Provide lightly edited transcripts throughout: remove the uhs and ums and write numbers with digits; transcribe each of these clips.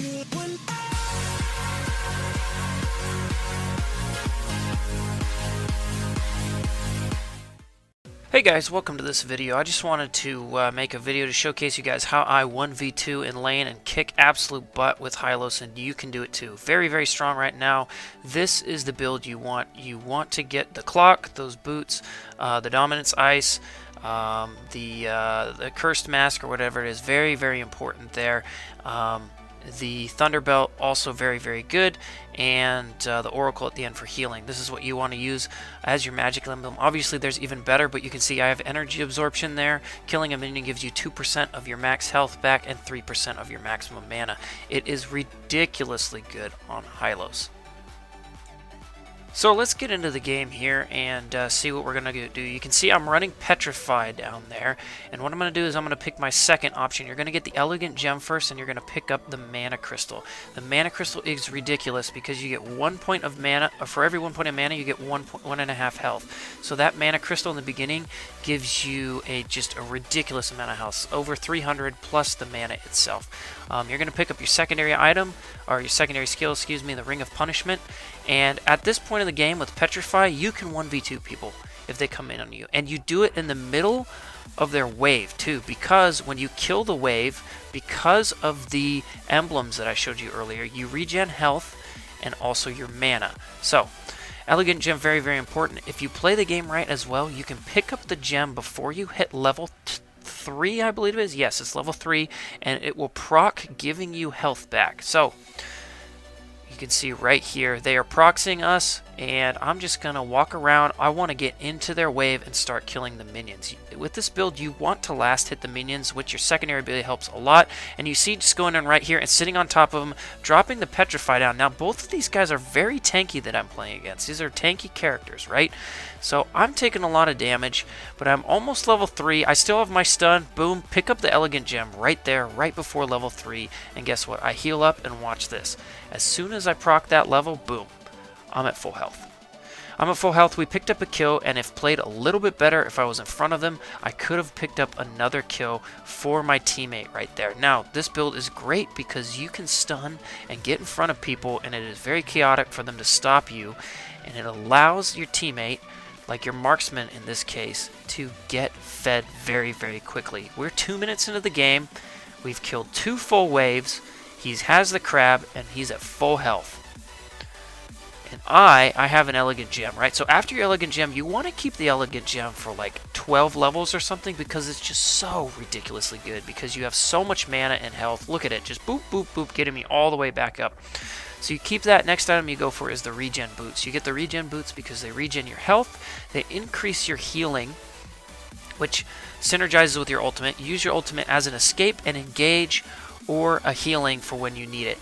Hey guys, welcome to this video. I just wanted to make a video to showcase you guys how I 1v2 in lane and kick absolute butt with Hylos, and you can do it too. Very, very strong right now. This is the build you want. You want to get the clock, those boots, the dominance ice, the cursed mask or whatever it is. Very, very important there. The Thunderbelt, also very, very good, and the Oracle at the end for healing. This is what you want to use as your magic emblem. Obviously, there's even better, but you can see I have energy absorption there. Killing a minion gives you 2% of your max health back and 3% of your maximum mana. It is ridiculously good on Hylos. So let's get into the game here and see what we're going to do. You can see I'm running Petrify down there, and what I'm going to do is I'm going to pick my second option. You're going to get the Elegant Gem first, and you're going to pick up the Mana Crystal. The Mana Crystal is ridiculous because you get 1 point of mana. For every 1 point of mana, you get 1.5 health. So that Mana Crystal in the beginning gives you just a ridiculous amount of health, over 300 plus the mana itself. You're going to pick up your secondary item, or your secondary skill, excuse me, the Ring of Punishment. And at this point of the game with Petrify, you can 1v2 people if they come in on you. And you do it in the middle of their wave too, because when you kill the wave, because of the emblems that I showed you earlier, you regen health and also your mana. So, Elegant Gem, very, very important. If you play the game right as well, you can pick up the gem before you hit level 3, I believe it is. Yes, it's level 3, and it will proc, giving you health back. So, you can see right here, they are proxying us, and I'm just going to walk around. I want to get into their wave and start killing the minions. With this build, you want to last hit the minions, which your secondary ability helps a lot. And you see just going in right here and sitting on top of them, dropping the Petrify down. Now, both of these guys are very tanky that I'm playing against. These are tanky characters, right? So I'm taking a lot of damage, but I'm almost level 3. I still have my stun. Boom, pick up the Elegant Gem right there, right before level 3. And guess what? I heal up and watch this. As soon as I proc that level, boom, I'm at full health. I'm at full health. We picked up a kill, and if played a little bit better, if I was in front of them, I could have picked up another kill for my teammate right there. Now, this build is great because you can stun and get in front of people, and it is very chaotic for them to stop you, and it allows your teammate, like your marksman in this case, to get fed very, very quickly. We're 2 minutes into the game. We've killed 2 full waves. He has the crab, and he's at full health. And I have an Elegant Gem, right? So after your Elegant Gem, you want to keep the Elegant Gem for like 12 levels or something because it's just so ridiculously good because you have so much mana and health. Look at it, just boop, boop, boop, getting me all the way back up. So you keep that. Next item you go for is the Regen Boots. You get the Regen Boots because they regen your health, they increase your healing, which synergizes with your ultimate. You use your ultimate as an escape and engage or a healing for when you need it.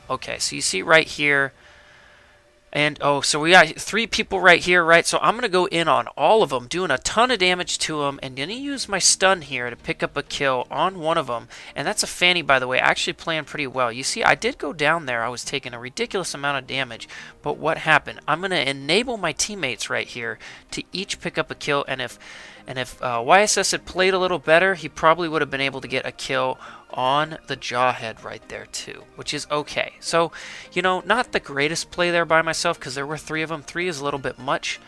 Okay, so you see right here, and so we got 3 people right here, right? So I'm going to go in on all of them, doing a ton of damage to them, and then use my stun here to pick up a kill on one of them. And that's a Fanny, by the way, actually playing pretty well. You see, I did go down there. I was taking a ridiculous amount of damage, but what happened? I'm going to enable my teammates right here to each pick up a kill, and if YSS had played a little better, he probably would have been able to get a kill on the Jawhead right there too, which is okay. So, you know, not the greatest play there by myself because there were 3 of them. 3 is a little bit much.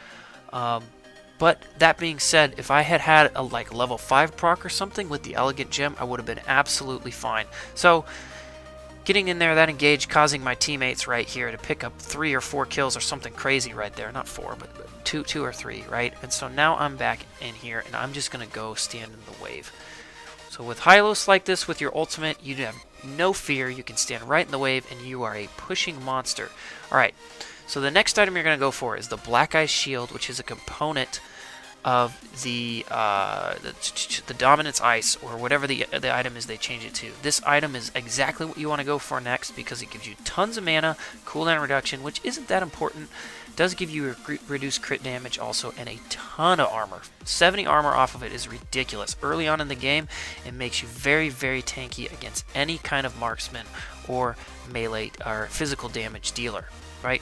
But that being said, if I had had a like level 5 proc or something with the Elegant Gem, I would have been absolutely fine. So, getting in there, that engage, causing my teammates right here to pick up 3 or 4 kills or something crazy right there. Not 4, but 2 or 3, right? And so now I'm back in here, and I'm just going to go stand in the wave. So with Hylos like this, with your ultimate, you have no fear. You can stand right in the wave, and you are a pushing monster. Alright, so the next item you're going to go for is the Black Ice Shield, which is a component of the Dominance Ice, or whatever the item is they change it to. This item is exactly what you want to go for next because it gives you tons of mana, cooldown reduction, which isn't that important. It does give you reduced crit damage also, and a ton of armor. 70 armor off of it is ridiculous. Early on in the game, it makes you very, very tanky against any kind of marksman or melee or physical damage dealer, right?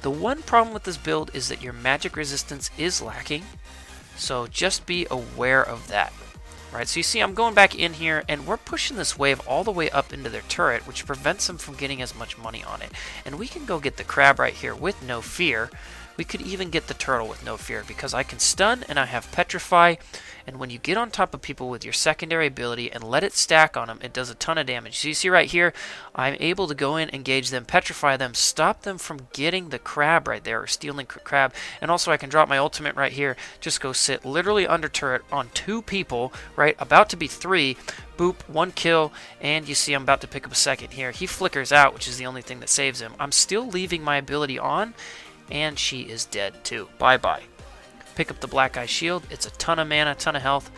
The one problem with this build is that your magic resistance is lacking. So just be aware of that. Right, so you see I'm going back in here, and we're pushing this wave all the way up into their turret, which prevents them from getting as much money on it. And we can go get the crab right here with no fear. We could even get the turtle with no fear, because I can stun and I have petrify. And when you get on top of people with your secondary ability and let it stack on them, it does a ton of damage. So you see right here, I'm able to go in, engage them, petrify them, stop them from getting the crab right there, or stealing crab. And also I can drop my ultimate right here, just go sit literally under turret on 2 people, right, about to be 3. Boop, 1 kill, and you see I'm about to pick up a second here. He flickers out, which is the only thing that saves him. I'm still leaving my ability on, and she is dead too. Bye-bye. Pick up the Black Eye Shield. It's a ton of mana, ton of health.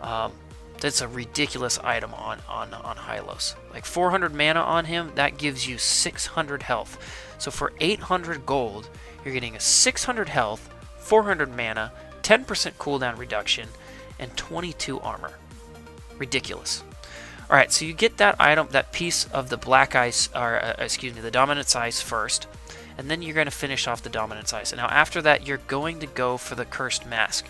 That's a ridiculous item on Hylos. Like 400 mana on him, that gives you 600 health. So for 800 gold, you're getting a 600 health, 400 mana, 10% cooldown reduction, and 22 armor. Ridiculous. Alright, so you get that item, that piece of the Black Ice, or excuse me, the Dominance Ice first. And then you're going to finish off the Dominance Ice. And now after that, you're going to go for the Cursed Mask.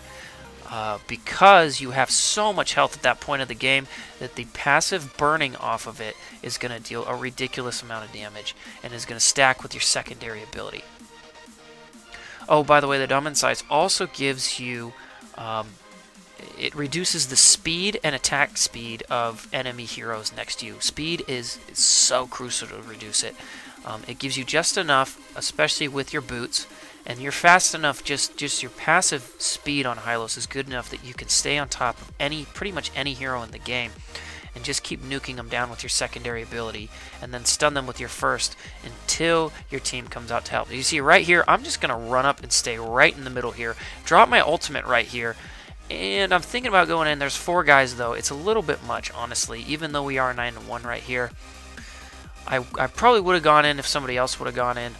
Because you have so much health at that point of the game that the passive burning off of it is going to deal a ridiculous amount of damage and is going to stack with your secondary ability. Oh, by the way, the Dominance Ice also gives you... it reduces the speed and attack speed of enemy heroes next to you. Speed is so crucial to reduce it. It gives you just enough, especially with your boots, and you're fast enough, just your passive speed on Hylos is good enough that you can stay on top of pretty much any hero in the game, and just keep nuking them down with your secondary ability, and then stun them with your first until your team comes out to help. You see right here, I'm just going to run up and stay right in the middle here, drop my ultimate right here, and I'm thinking about going in. There's 4 guys though. It's a little bit much, honestly, even though we are 9-1 right here. I probably would have gone in if somebody else would have gone in.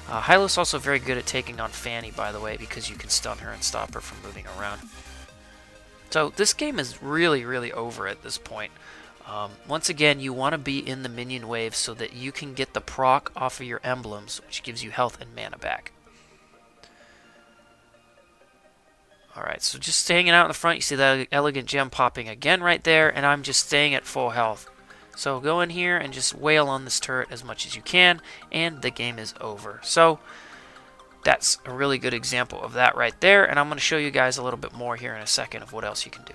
Hylos also very good at taking on Fanny, by the way, because you can stun her and stop her from moving around. So this game is really, really over at this point. Once again, you want to be in the minion wave so that you can get the proc off of your emblems, which gives you health and mana back. Alright, so just hanging out in the front, you see that elegant gem popping again right there, and I'm just staying at full health. So go in here and just wail on this turret as much as you can, and the game is over. So that's a really good example of that right there, and I'm going to show you guys a little bit more here in a second of what else you can do.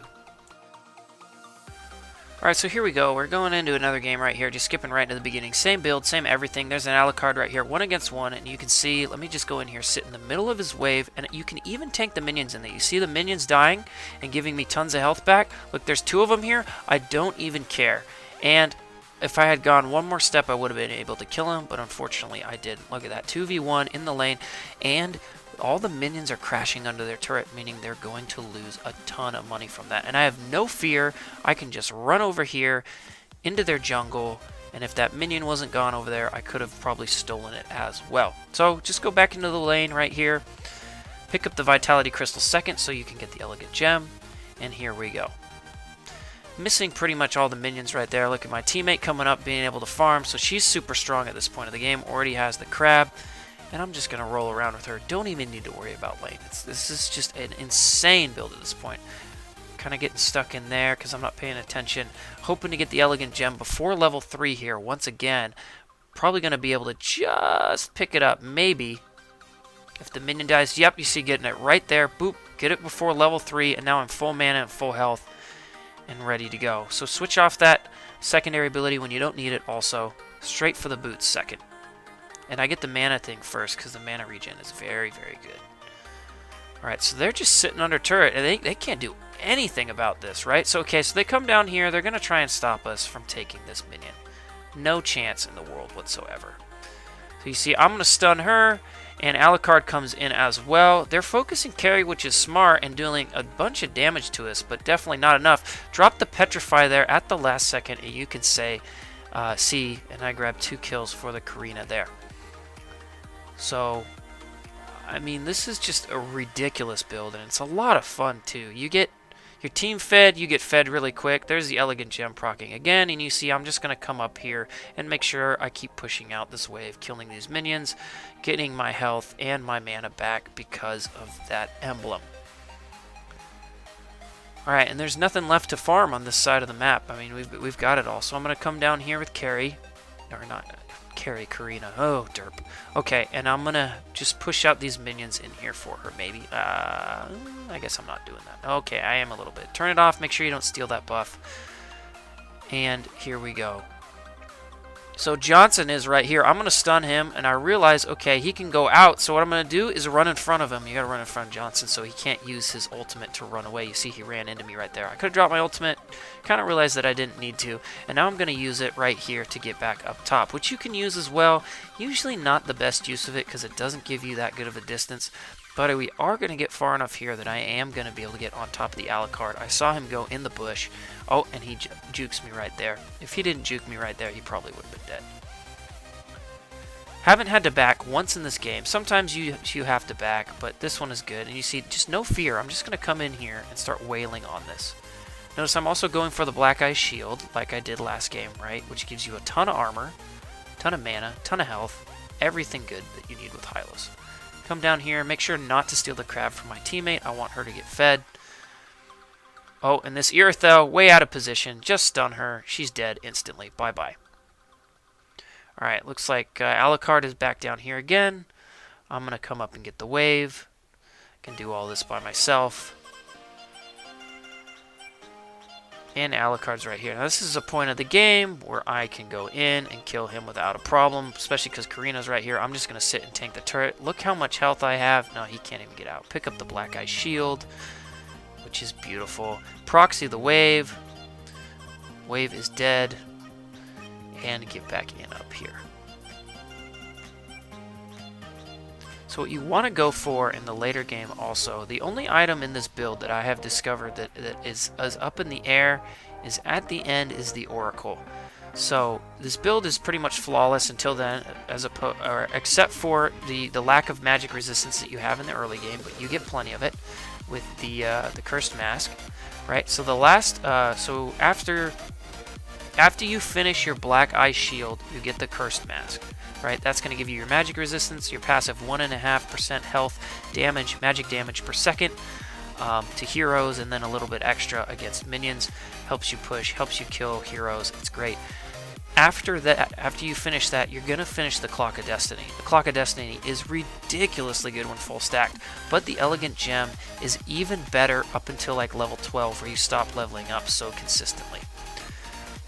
Alright, so here we go. We're going into another game right here, just skipping right into the beginning. Same build, same everything. There's an Alucard right here, 1 against 1, and you can see, let me just go in here, sit in the middle of his wave, and you can even tank the minions in there. You see the minions dying and giving me tons of health back? Look, there's 2 of them here. I don't even care. And if I had gone one more step, I would have been able to kill him, but unfortunately I didn't. Look at that, 2v1 in the lane, and all the minions are crashing under their turret, meaning they're going to lose a ton of money from that. And I have no fear. I can just run over here into their jungle, and if that minion wasn't gone over there, I could have probably stolen it as well. So just go back into the lane right here, pick up the Vitality Crystal second so you can get the Elegant Gem, and here we go. Missing pretty much all the minions right there. Look at my teammate coming up, being able to farm, so she's super strong at this point of the game, already has the crab, and I'm just going to roll around with her. Don't even need to worry about lane. This is just an insane build at this point. Kind of getting stuck in there because I'm not paying attention. Hoping to get the Elegant Gem before level 3 here once again. Probably going to be able to just pick it up, maybe. If the minion dies, yep, you see getting it right there. Boop, get it before level 3, and now I'm full mana and full health and ready to go. So switch off that secondary ability when you don't need it also. Straight for the boots second. And I get the mana thing first because the mana regen is very, very good. Alright, so they're just sitting under turret, and they can't do anything about this, right? So, okay, so they come down here. They're going to try and stop us from taking this minion. No chance in the world whatsoever. So you see, I'm going to stun her, and Alucard comes in as well. They're focusing carry, which is smart, and doing a bunch of damage to us, but definitely not enough. Drop the Petrify there at the last second, and you can say, see, and I grab 2 kills for the Karina there. So, I mean, this is just a ridiculous build, and it's a lot of fun, too. You get your team fed, you get fed really quick. There's the Elegant Gem proccing again, and you see I'm just going to come up here and make sure I keep pushing out this wave, killing these minions, getting my health and my mana back because of that emblem. Alright, and there's nothing left to farm on this side of the map. I mean, we've got it all. So I'm going to come down here with Carrie. Or not Carrie, Karina. Oh, derp. Okay, and I'm going to just push out these minions in here for her, maybe. I guess I'm not doing that. Okay, I am a little bit. Turn it off. Make sure you don't steal that buff. And here we go. So Johnson is right here. I'm going to stun him, and I realize, okay, he can go out. So what I'm going to do is run in front of him. You got to run in front of Johnson so he can't use his ultimate to run away. You see he ran into me right there. I could have dropped my ultimate, kind of realized that I didn't need to. And now I'm going to use it right here to get back up top, which you can use as well. Usually not the best use of it because it doesn't give you that good of a distance. But we are going to get far enough here that I am going to be able to get on top of the Alucard. I saw him go in the bush. Oh, and he jukes me right there. If he didn't juke me right there, he probably would have been dead. Haven't had to back once in this game. Sometimes you have to back, but this one is good. And you see, just no fear. I'm just going to come in here and start wailing on this. Notice I'm also going for the Black Eye Shield, like I did last game, right? Which gives you a ton of armor, ton of mana, ton of health, everything good that you need with Hylos. Come down here, make sure not to steal the crab from my teammate. I want her to get fed. Oh, and this Irithyll, way out of position. Just stun her. She's dead instantly. Bye-bye. Alright, looks like Alucard is back down here again. I'm going to come up and get the wave. Can do all this by myself. And Alucard's right here. Now this is a point of the game where I can go in and kill him without a problem, especially because Karina's right here. I'm just going to sit and tank the turret. Look how much health I have. No, he can't even get out. Pick up the Black Eye Shield, which is beautiful. Proxy the wave. Wave is dead. And get back in up here. So what you want to go for in the later game also, the only item in this build that I have discovered that is up in the air is at the end is the Oracle. So this build is pretty much flawless until then, except for the lack of magic resistance that you have in the early game, but you get plenty of it with the Cursed Mask, right? So the last, so after you finish your Black Eye Shield, you get the Cursed Mask. Right, that's going to give you your magic resistance, your passive 1.5% health damage, magic damage per second to heroes, and then a little bit extra against minions. Helps you push, helps you kill heroes. It's great. After that, after you finish that, you're going to finish the Clock of Destiny. The Clock of Destiny is ridiculously good when full stacked, but the Elegant Gem is even better up until like level 12, where you stop leveling up so consistently.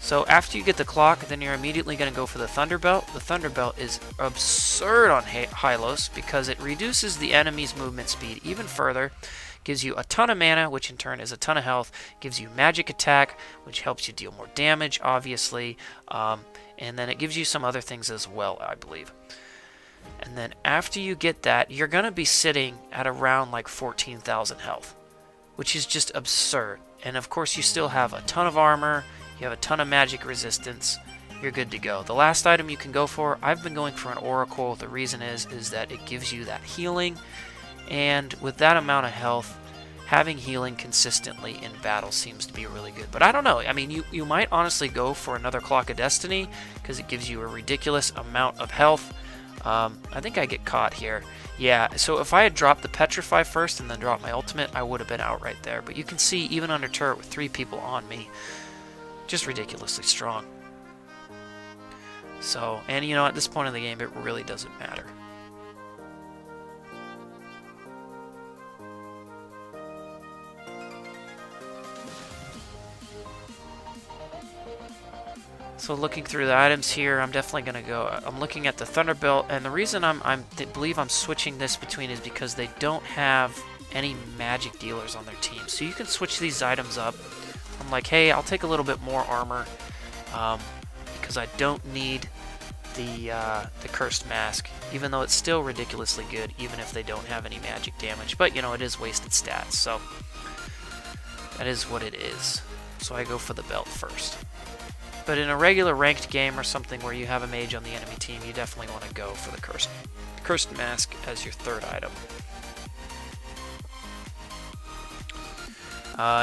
So after you get the clock, then you're immediately going to go for the Thunderbelt. The Thunderbelt is absurd on Hylos because it reduces the enemy's movement speed even further, gives you a ton of mana, which in turn is a ton of health, gives you magic attack, which helps you deal more damage, obviously, and then it gives you some other things as well, I believe. And then after you get that, you're going to be sitting at around like 14,000 health, which is just absurd. And of course you still have a ton of armor, you have a ton of magic resistance, you're good to go. The last item you can go for, I've been going for an Oracle. The reason is that it gives you that healing, and with that amount of health, having healing consistently in battle seems to be really good. But I don't know, I mean, you might honestly go for another Clock of Destiny, because it gives you a ridiculous amount of health. I think I get caught here. Yeah, so if I had dropped the Petrify first and then dropped my ultimate, I would have been out right there. But you can see, even under turret with 3 people on me, just ridiculously strong. So, and you know, at this point in the game, it really doesn't matter. So looking through the items here, I'm definitely going to go, I'm looking at the Thunderbelt, and the reason I believe I'm switching this between is because they don't have any magic dealers on their team. So you can switch these items up. I'm like, hey, I'll take a little bit more armor because I don't need the Cursed Mask, even though it's still ridiculously good, even if they don't have any magic damage. But, you know, it is wasted stats, so that is what it is. So I go for the belt first. But in a regular ranked game or something where you have a mage on the enemy team, you definitely want to go for the Cursed Mask as your third item.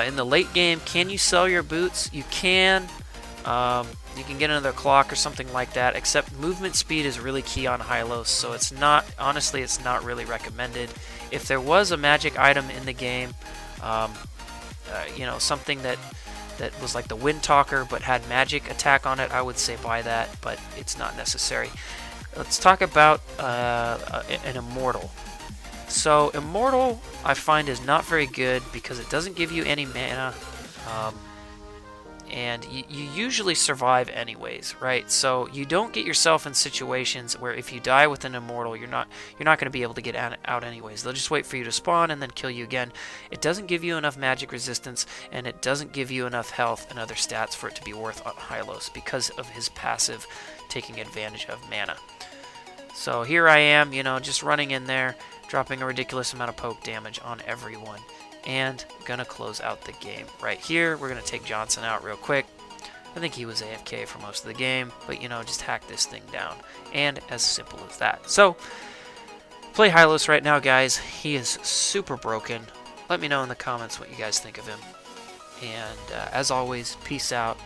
In the late game, can you sell your boots? You can. You can get another clock or something like that, except movement speed is really key on Hylos, so it's not, honestly, it's not really recommended. If there was a magic item in the game, you know, something that was like the Wind Talker but had magic attack on it, I would say buy that, but it's not necessary. Let's talk about an Immortal. So Immortal, I find, is not very good because it doesn't give you any mana, and you usually survive anyways, right? So you don't get yourself in situations where if you die with an Immortal, you're not going to be able to get out anyways. They'll just wait for you to spawn and then kill you again. It doesn't give you enough magic resistance, and it doesn't give you enough health and other stats for it to be worth on Hylos because of his passive taking advantage of mana. So here I am, you know, just running in there, dropping a ridiculous amount of poke damage on everyone, and gonna close out the game. Right here, we're gonna take Johnson out real quick. I think he was AFK for most of the game, but you know, just hack this thing down. And as simple as that. So, play Hylos right now, guys. He is super broken. Let me know in the comments what you guys think of him. And as always, peace out,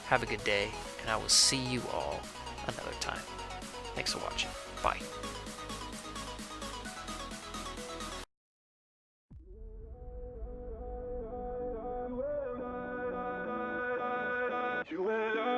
have a good day, and I will see you all another time. Thanks for watching. Bye. You and I.